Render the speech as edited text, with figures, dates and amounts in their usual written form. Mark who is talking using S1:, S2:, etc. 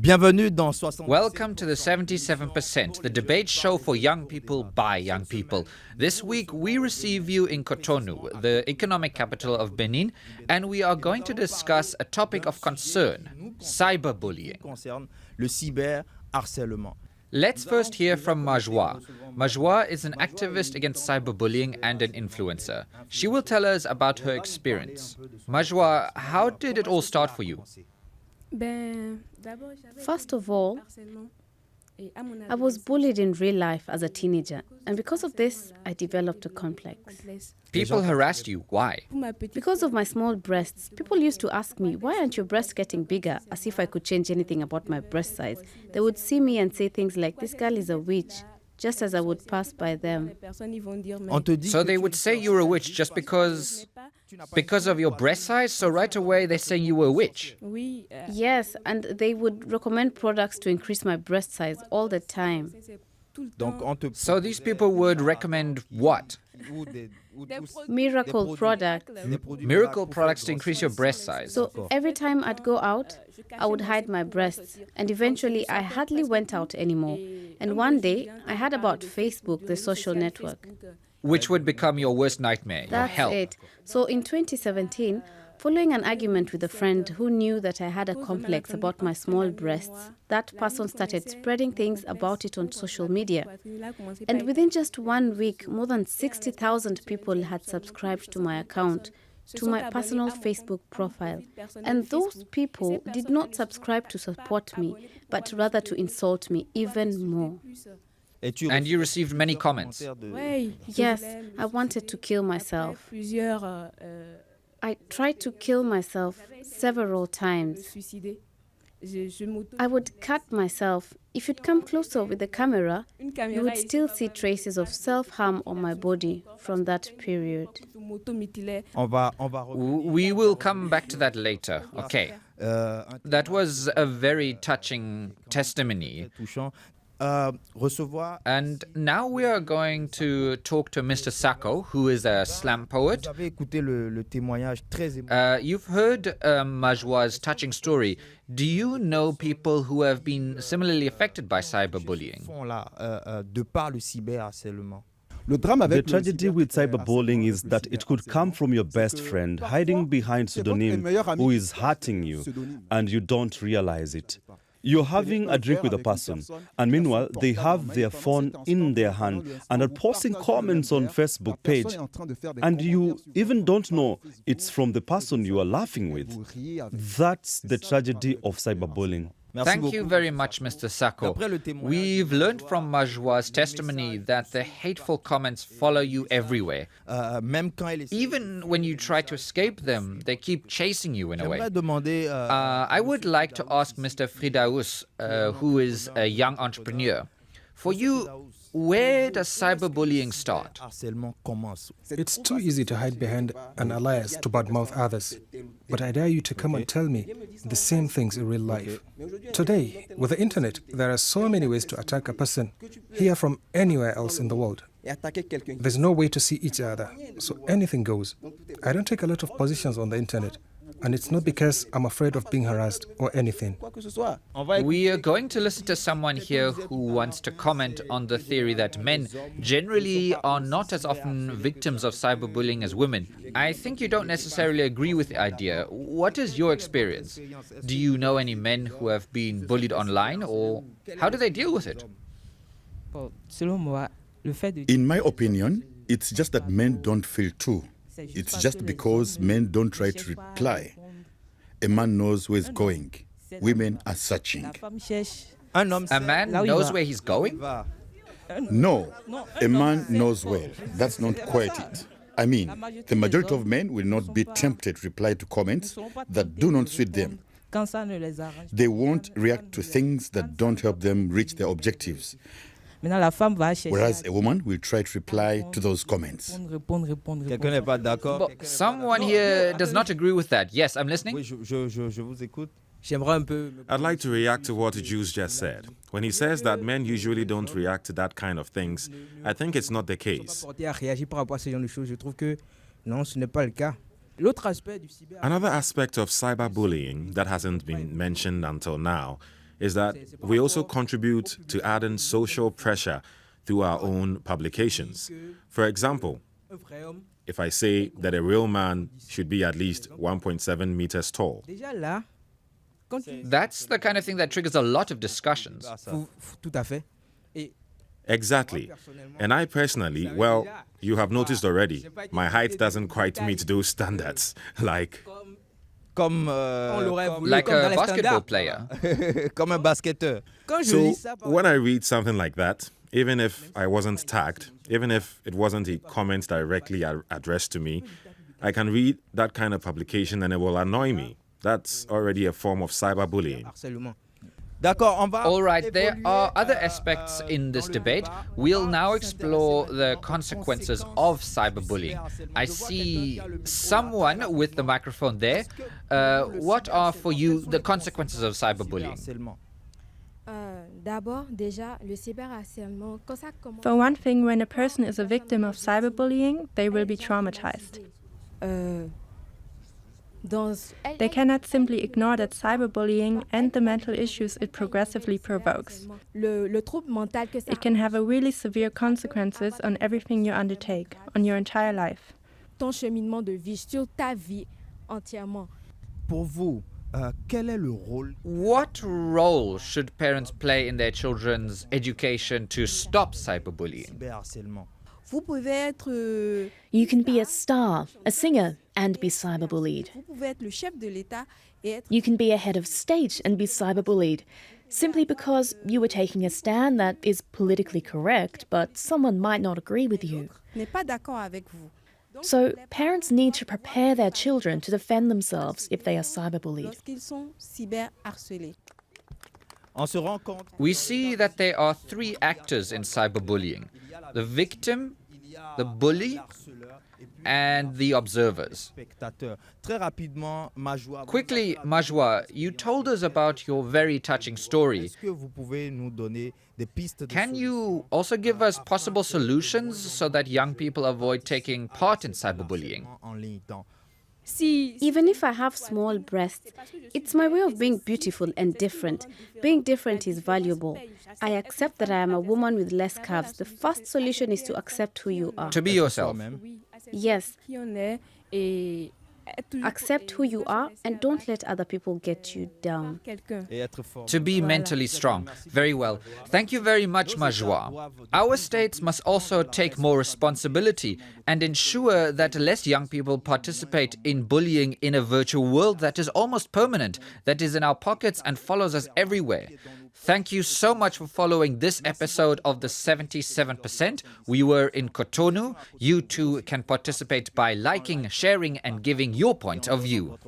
S1: Bienvenue dans 77%.
S2: Welcome to the 77%, the debate show for young people by young people. This week we receive you in Cotonou, the economic capital of Benin, and we are going to discuss a topic of concern, cyberbullying.
S1: Concerne le cyber-harcèlement.
S2: Let's first hear from Majwa. Majwa is an activist against cyberbullying and an influencer. She will tell us about her experience. Majwa, how did it all start for you?
S3: First of all, I was bullied in real life as a teenager, and because of this, I developed a complex.
S2: People harassed you. Why?
S3: Because of my small breasts, people used to ask me, why aren't your breasts getting bigger, as if I could change anything about my breast size. They would see me and say things like, this girl is a witch, just as I would pass by them.
S2: So they would say you were a witch just because of your breast size? So right away they say you were a witch?
S3: Yes, and they would recommend products to increase my breast size all the time.
S2: So these people would recommend what?
S3: Miracle products.
S2: Miracle products to increase your breast size.
S3: So every time I'd go out, I would hide my breasts, and eventually I hardly went out anymore. And one day, I heard about Facebook, the social network.
S2: Which would become your worst nightmare, your
S3: That's
S2: hell.
S3: it. So in 2017, following an argument with a friend who knew that I had a complex about my small breasts, that person started spreading things about it on social media. And within just 1 week, more than 60,000 people had subscribed to my account, to my personal Facebook profile. And those people did not subscribe to support me, but rather to insult me even more.
S2: And you received many comments.
S3: Yes, I wanted to kill myself. I tried to kill myself several times. I would cut myself. If you'd come closer with the camera, you would still see traces of self-harm on my body from that period.
S2: We will come back to that later. Okay. That was a very touching testimony. And now we are going to talk to Mr. Sako, who is a slam poet. You've heard Majwa's touching story. Do you know people who have been similarly affected by cyberbullying?
S4: The tragedy with cyberbullying is that it could come from your best friend hiding behind pseudonym who is hurting you and you don't realize it. You're having a drink with a person, and meanwhile, they have their phone in their hand and are posting comments on Facebook page, and you even don't know it's from the person you are laughing with. That's the tragedy of cyberbullying.
S2: Thank you very much, Mr. Sako. We've learned from Majwa's testimony that the hateful comments follow you everywhere. Even when you try to escape them, they keep chasing you in a way. I would like to ask Mr. Fridaus, who is a young entrepreneur. For you, where does cyberbullying start?
S5: It's too easy to hide behind an alias to badmouth others. But I dare you to come and tell me the same things in real life. Today, with the internet, there are so many ways to attack a person here from anywhere else in the world. There's no way to see each other, so anything goes. I don't take a lot of positions on the internet. And it's not because I'm afraid of being harassed or anything.
S2: We are going to listen to someone here who wants to comment on the theory that men generally are not as often victims of cyberbullying as women. I think you don't necessarily agree with the idea. What is your experience? Do you know any men who have been bullied online, or how do they deal with it?
S6: In my opinion, it's just that men don't feel too. It's just because men don't try to reply. A man knows where he's going. Women are searching.
S2: A man knows where he's going?
S6: No, a man knows well. That's not quite it. I mean, the majority of men will not be tempted to reply to comments that do not suit them. They won't react to things that don't help them reach their objectives. Whereas a woman will try to reply to those comments.
S2: Someone here does not agree with that. Yes, I'm listening.
S7: I'd like to react to what Jules just said. When he says that men usually don't react to that kind of things, I think it's not the case. Another aspect of cyberbullying that hasn't been mentioned until now is that we also contribute to adding social pressure through our own publications. For example, if I say that a real man should be at least 1.7 meters tall.
S2: That's the kind of thing that triggers a lot of discussions.
S7: Exactly. And I personally, well, you have noticed already, my height doesn't quite meet those standards. Like
S2: a basketball player.
S1: Comme un basketteur.
S7: So when I read something like that, even if I wasn't tagged, even if it wasn't a comment directly addressed to me, I can read that kind of publication and it will annoy me. That's already a form of cyberbullying.
S2: All right, there are other aspects in this debate. We'll now explore the consequences of cyberbullying. I see someone with the microphone there. What are for you the consequences of cyberbullying?
S8: For one thing, when a person is a victim of cyberbullying, they will be traumatized. They cannot simply ignore that cyberbullying and the mental issues it progressively provokes. It can have a really severe consequences on everything you undertake, on your entire life.
S2: What role should parents play in their children's education to stop cyberbullying?
S9: You can be a star, a singer, and be cyberbullied. You can be a head of state and be cyberbullied, simply because you were taking a stand that is politically correct, but someone might not agree with you. So parents need to prepare their children to defend themselves if they are cyberbullied.
S2: We see that there are three actors in cyberbullying: the victim, the bully, and the observers. Quickly, Majwa, you told us about your very touching story. Can you also give us possible solutions so that young people avoid taking part in cyberbullying?
S3: Even if I have small breasts, it's my way of being beautiful and different. Being different is valuable. I accept that I am a woman with less curves. The first solution is to accept who you are.
S2: To be yourself.
S3: Yes. Accept who you are and don't let other people get you down.
S2: To be mentally strong. Very well. Thank you very much, Majwa. Our states must also take more responsibility and ensure that less young people participate in bullying in a virtual world that is almost permanent, that is in our pockets and follows us everywhere. Thank you so much for following this episode of the 77%. We were in Cotonou. You too can participate by liking, sharing, and giving your point of view.